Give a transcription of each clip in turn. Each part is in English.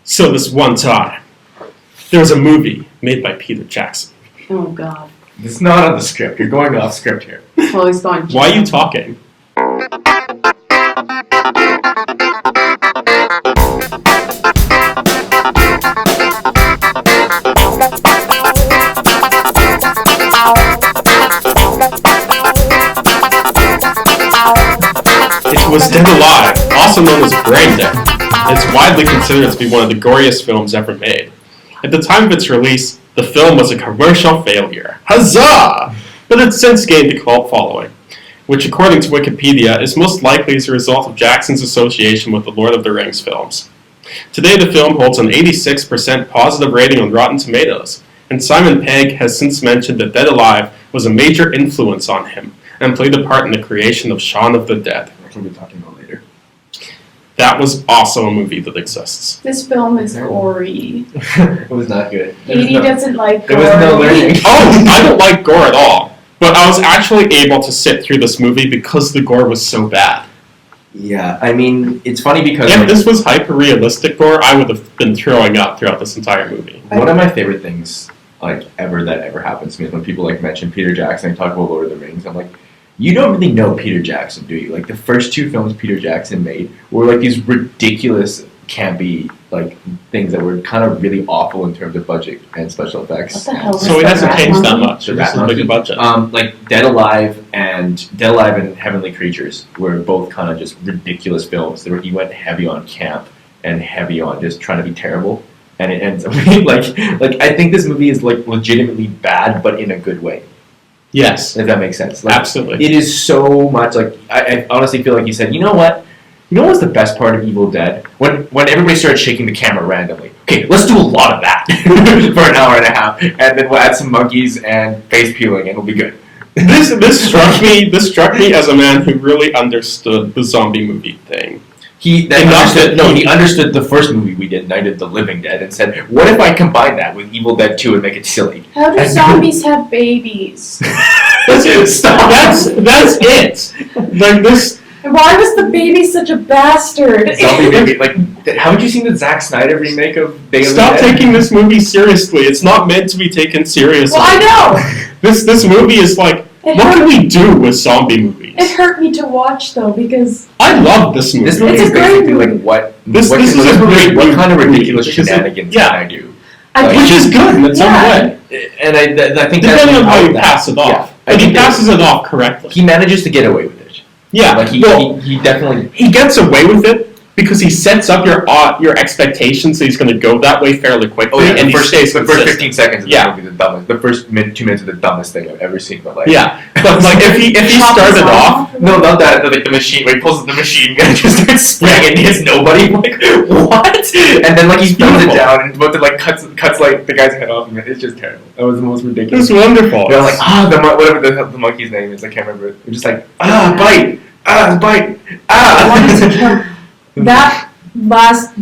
So this one time, there was a movie made by Peter Jackson. Oh, God. It's not on the script. You're going off script here. Well, he's going. Why are you talking? It was Dead Alive, also known as Brain Dead. It's widely considered to be one of the goriest films ever made. At the time of its release, the film was a commercial failure. Huzzah! But it's since gained a cult following, which according to Wikipedia is most likely as a result of Jackson's association with the Lord of the Rings films. Today the film holds an 86% positive rating on Rotten Tomatoes, and Simon Pegg has since mentioned that Dead Alive was a major influence on him, and played a part in the creation of Shaun of the Dead. Which we'll be talking about later. That was also a movie that exists. This film is gory. It was not good. Katie doesn't like There gore. was no learning. Oh, I don't like gore at all. But I was actually able to sit through this movie because the gore was so bad. Yeah, I mean, it's funny because If this was hyper-realistic gore, I would have been throwing up throughout this entire movie. one of my favorite things that ever happens to me is when people mention Peter Jackson and talk about Lord of the Rings. I'm like, you don't really know Peter Jackson, do you? Like the first two films Peter Jackson made were these ridiculous, campy things that were kind of really awful in terms of budget and special effects. What the hell? So it hasn't changed that Monkey? much. It was a big budget. Dead Alive and Heavenly Creatures were both kind of just ridiculous films. He went heavy on camp and heavy on just trying to be terrible, and it ends up being I think this movie is legitimately bad, but in a good way. Yes. If that makes sense. Absolutely. It is so much I honestly feel like he said, you know what? You know what's the best part of Evil Dead? When everybody started shaking the camera randomly. Okay, let's do a lot of that for an hour and a half, and then we'll add some monkeys and face peeling, and it'll be good. This struck me as a man who really understood the zombie movie thing. He understood the first movie we did, Night of the Living Dead, and said, what if I combine that with Evil Dead 2 and make it silly? How do zombies have babies? That's it. This. Why was the baby such a bastard? Zombie baby, haven't you seen the Zack Snyder remake of Day of the Stop Dead? taking this movie seriously. It's not meant to be taken seriously. Well, I know. This movie is what can we do with zombie movies? It hurt me to watch though because I love this movie. This movie It's is a great basically movie. what kind of ridiculous shenanigans can I do? Which is good in its own way. And I think depending on how you that. pass it off. Yeah, But he passes it off correctly. He manages to get away with it. Yeah, he definitely he gets away with it because he sets up your expectations that he's going to go that way fairly quickly, and the first 15 seconds of the movie, the dumbest. The first 2 minutes are the dumbest thing I've ever seen in my life. Yeah, but if he started off, no, not that. The machine when he pulls the machine gun and just starts spraying and hits nobody. What? And then he throws it down and about to cuts the guy's head off. It's just terrible. That was the most ridiculous. It's wonderful. They're whatever the monkey's name is, I can't remember it. They're just bite. Bite! That last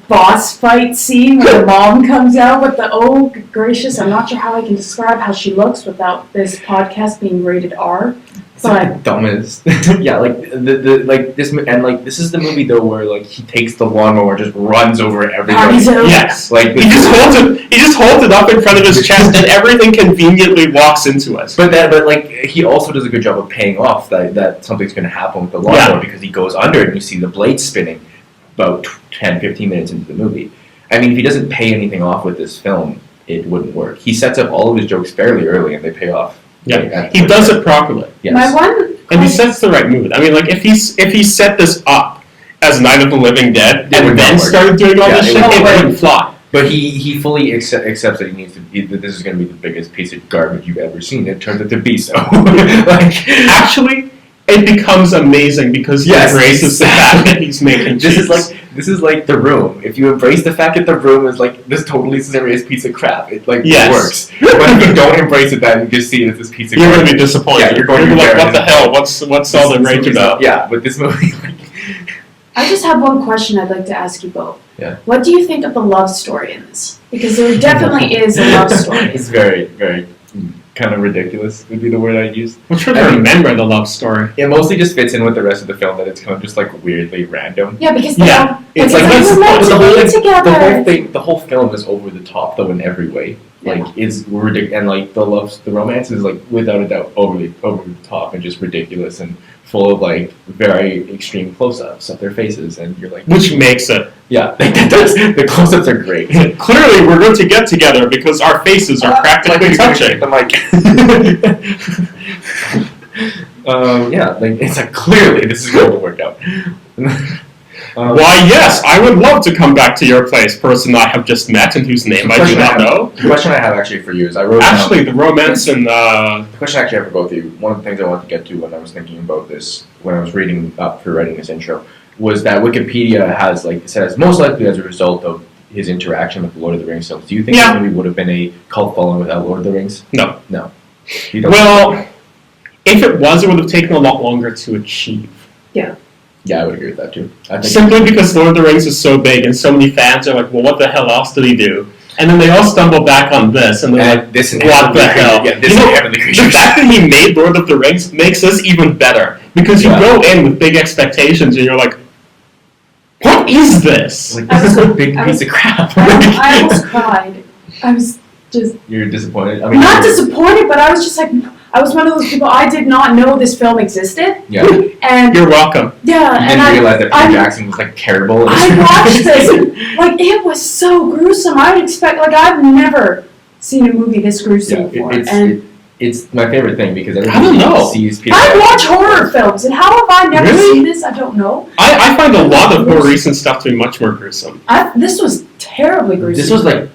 boss fight scene where the mom comes out with the oh gracious, I'm not sure how I can describe how she looks without this podcast being rated R. But dumbest. Yeah, this this is the movie though where he takes the lawnmower and just runs over everybody. Yes, he just holds it up in front of his chest and everything conveniently walks into us. But he also does a good job of paying off that something's going to happen with the lawnmower because he goes under it and you see the blade spinning about 10-15 minutes into the movie. I mean, if he doesn't pay anything off with this film, it wouldn't work. He sets up all of his jokes fairly early and they pay off. Yeah, he does it properly. Yes. My one and he sets the right mood. I mean, if he set this up as Night of the Living Dead and then started doing all this shit, it wouldn't fly. But he fully accepts that he needs to be, that this is going to be the biggest piece of garbage you've ever seen. It turns out to be so. Actually, it becomes amazing because he embraces the fact that he's making cheese. This is like The Room. If you embrace the fact that The Room is this totally serious piece of crap, it works. But if you don't embrace it, then you just see it as this piece of crap. You're going to be disappointed. Yeah, you're going to be like, what the hell? What's all the rage about? Yeah, but this movie, I just have one question I'd like to ask you both. Yeah. What do you think of the love story in this? Because there definitely is a love story. It's very, very kind of ridiculous would be the word I'd use. I'm trying to remember the love story. It mostly just fits in with the rest of the film that it's kind of just like weirdly random. Yeah, because It's like we're meant to be together. the whole film is over the top though in every way. Like it's ridiculous, and like the romance is like without a doubt over the top and just ridiculous and full of like very extreme close-ups of their faces, and you're like, Which makes it. yeah, that does. The close-ups are great. Clearly, we're going to get together because our faces are practically touching. I'm like, yeah, like it's like clearly this is going to work out. Why, yes, I would love to come back to your place, person I have just met and whose name I do not know. The question I have actually for you is I wrote Actually, the romance and the question I actually have for both of you. One of the things I wanted to get to when I was thinking about this, when I was reading up for writing this intro, was that Wikipedia has, like, it says, most likely as a result of his interaction with the Lord of the Rings films. Do you think the movie would have been a cult following without Lord of the Rings? No. No. Well, if it was, it would have taken a lot longer to achieve. Yeah, I would agree with that too. I think Simply because Lord of the Rings is so big and so many fans are like, well, what the hell else did he do? And then they all stumble back on this and they're like, this and what the hell? Yeah, this You know, and Heavenly Creatures. the fact that he made Lord of the Rings makes this even better. Because you go in with big expectations and you're like, what is this? Like, this is a big piece of crap. I almost cried. I was just You're disappointed? I mean, not disappointed, but I was just like, I was one of those people, I did not know this film existed. Yeah. And You're welcome. yeah, You didn't realize that Peter Jackson was like terrible. I watched this, like it was so gruesome. I would expect, like I've never seen a movie this gruesome before. It's my favorite thing because I don't know. sees Peter I Jackson. watch horror films, and how have I never Really? seen this? I don't know. I find a lot of more recent stuff to be much more gruesome. This was terribly gruesome. This was like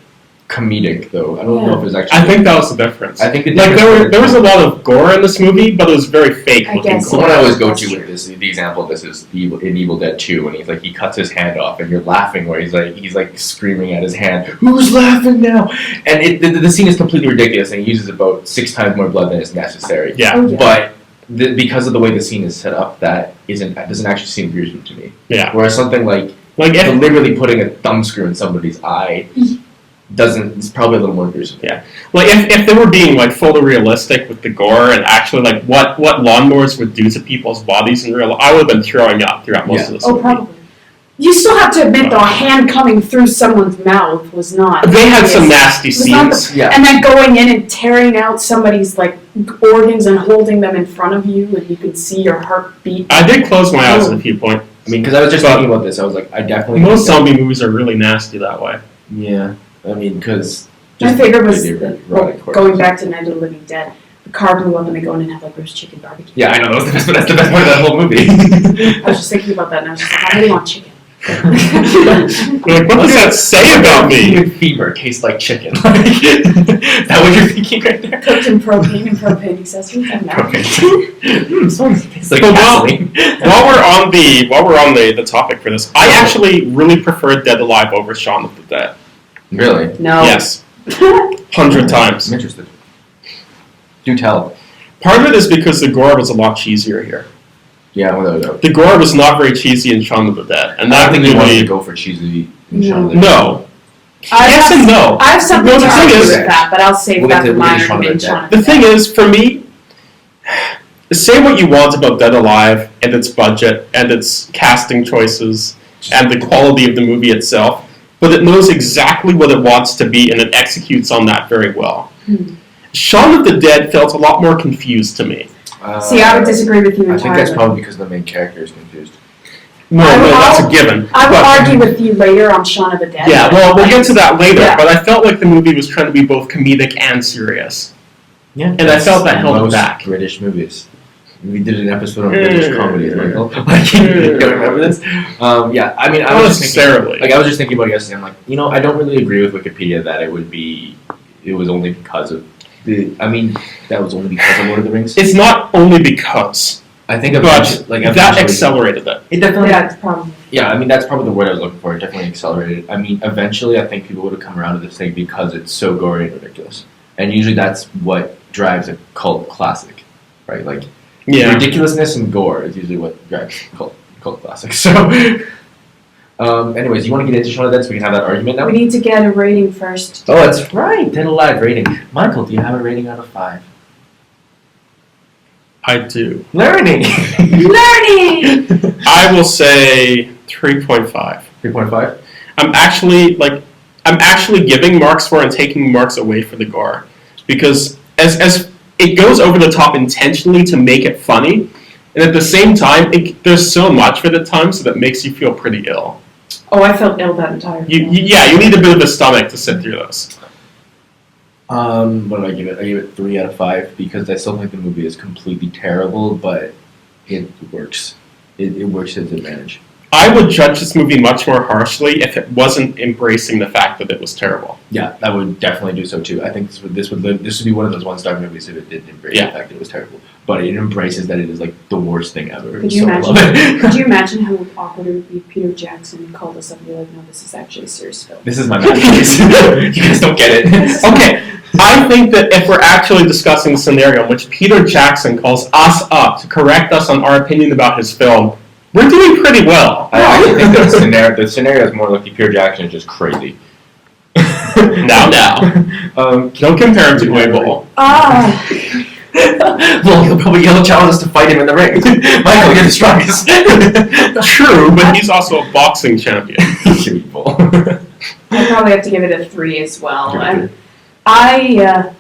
comedic though. I don't know if it was actually. I think that was the difference. I think the Like difference there was a lot of gore in this movie, but it was very fake I looking guess The gore. one I always go to That's with this, the example of this is in Evil Dead 2 when he's like he cuts his hand off and you're laughing where he's like screaming at his hand, who's laughing now? And the scene is completely ridiculous and he uses about 6 times more blood than is necessary. Yeah. Oh, yeah. But because of the way the scene is set up, that doesn't actually seem gruesome to me. Yeah. Whereas something like if literally putting a thumb screw in somebody's eye it's probably a little more gruesome. Yeah. Like if they were being like fully realistic with the gore and actually like what lawnmowers would do to people's bodies in real life, I would have been throwing up throughout most of this movie. probably. You still have to admit, though, a hand coming through someone's mouth was not. They had some nasty It was not scenes. Yeah. And then going in and tearing out somebody's like organs and holding them in front of you, and you could see your heartbeat. I did close my eyes at a few points. I mean, because I was just thinking about this, I was like, I definitely Most zombie movies are really nasty that way. Yeah, I mean, because My favorite was erotic horror. going back to Night of the Living Dead. The car blew up and they go in and have like roast chicken barbecue. Yeah, I know that was the best. That's the best part of that whole movie. I was just thinking about that and I was just like, I really want chicken. Like, what does that say about me? Human fever tastes like chicken. Is that what you're thinking right there? Cooked in propane and propane accessories. I'm not. Tastes like So gasoline. while we're on the topic for this, I actually really prefer Dead Alive over Shaun of the Dead. Really? No. Yes, 100 times. I'm interested. Do tell. Part of it is because the gore was a lot cheesier here. Yeah, without a doubt. The gore was not very cheesy in Shaun of the Dead, and I that don't think they wanted really to go for cheesy. no. I Yes have, and no. I have something No, to the thing argue is- with that, but I'll save We'll that get for to mine Shaun of the and Dead. Shaun. The thing is, for me, say what you want about Dead Alive and its budget and its casting choices and the quality of the movie itself, but it knows exactly what it wants to be and it executes on that very well. Shaun of the Dead felt a lot more confused to me. See, I would disagree with you I entirely. think that's probably because the main character is confused. No, that's a given. I will But- argue with you later on Shaun of the Dead. Yeah, well, we'll get to that later, Yeah. but I felt like the movie was trying to be both comedic and serious. Yeah, And I felt that held it most back. British movies. We did an episode on British comedies, Michael. Like, you don't remember this? Yeah, I mean, I Not was just thinking, necessarily. like, I was just thinking about it yesterday. I'm like, I don't really agree with Wikipedia that it was only because of that was only because of Lord of the Rings. It's not only because, I think but that eventually- accelerated it. It definitely. Yeah, it's probably. Yeah, I mean, that's probably the word I was looking for. It definitely accelerated. I mean, eventually, I think people would have come around to this thing because it's so gory and ridiculous. And usually that's what drives a cult classic, right? Like, Yeah. ridiculousness and gore is usually what drives cult classics. So, Anyways, you want to get into Shaun of the Dead so we can have that argument now? We need to get a rating first. Oh, that's right. Dead Alive rating. Michael, do you have a rating out of 5? I do. Learning. I will say 3.5. 3.5. I'm actually giving marks for and taking marks away for the gore, because as it goes over the top intentionally to make it funny, and at the same time there's so much for the time, so that makes you feel pretty ill. Oh, I felt ill that entire film. You need a bit of a stomach to sit through those. What do I give it? I give it 3 out of 5 because I still think the movie is completely terrible, but it works. It works to its advantage. I would judge this movie much more harshly if it wasn't embracing the fact that it was terrible. Yeah, I would definitely do so too. I think this would be one of those 1-star movies if it didn't embrace the fact that it was terrible. But it embraces that it is like the worst thing ever. Could you imagine how awkward it would be if Peter Jackson called us up and be like, no, this is actually a serious film. This is my masterpiece. You guys don't get it. Okay, I think that if we're actually discussing a scenario in which Peter Jackson calls us up to correct us on our opinion about his film, we're doing pretty well. I actually think that the scenario is more like Peter Jackson is just crazy. Now. Don't compare him to Quavo. Well, he'll probably challenge us to fight him in the ring. Michael, you're the strongest. True, but he's also a boxing champion. I probably have to give it a 3 as well. And I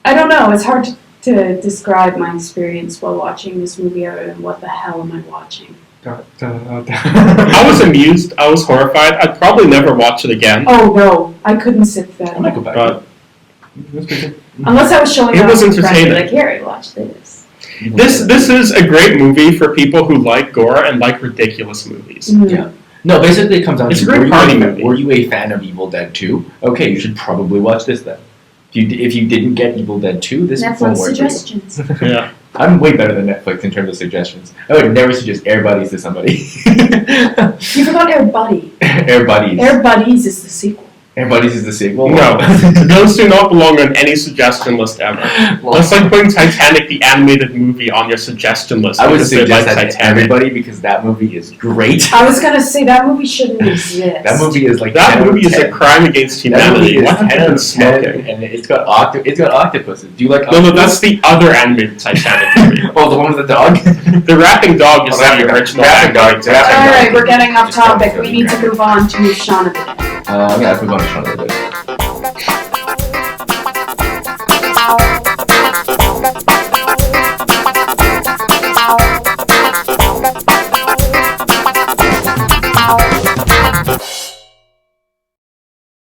don't know. It's hard to describe my experience while watching this movie other than what the hell am I watching? I was amused. I was horrified. I'd probably never watch it again. Oh no, I couldn't sit through that. I might go back. Unless I was showing it was entertaining. Like, here, watch this. This is a great movie for people who like gore and like ridiculous movies. Mm-hmm. Yeah. No, basically it comes down to a great party movie. Were you a fan of Evil Dead 2? Okay, you should probably watch this then. If you didn't get Evil Dead 2, this Netflix won't work suggestions. for you. Yeah. I'm way better than Netflix in terms of suggestions. I would never suggest Air Buddies to somebody. You forgot Air Buddy. Air Buddies. Air Buddies is the sequel. Air Buddies is the sequel? No. Those do not belong on any suggestion list ever. That's like putting Titanic, the animated movie, on your suggestion list. I would suggest like that to everybody because that movie is great. I was going to say that movie shouldn't exist. That movie is like that movie is a crime against humanity. What happened smoking? And it's got octopuses. Do you like octopuses? No, that's the other animated Titanic movie. Oh, the one with the dog? The rapping dog is the original rapping dog. Alright, we're getting off topic. We need to move on to Shaun of the Dead. Yeah, let's move on to Shaun of the Dead.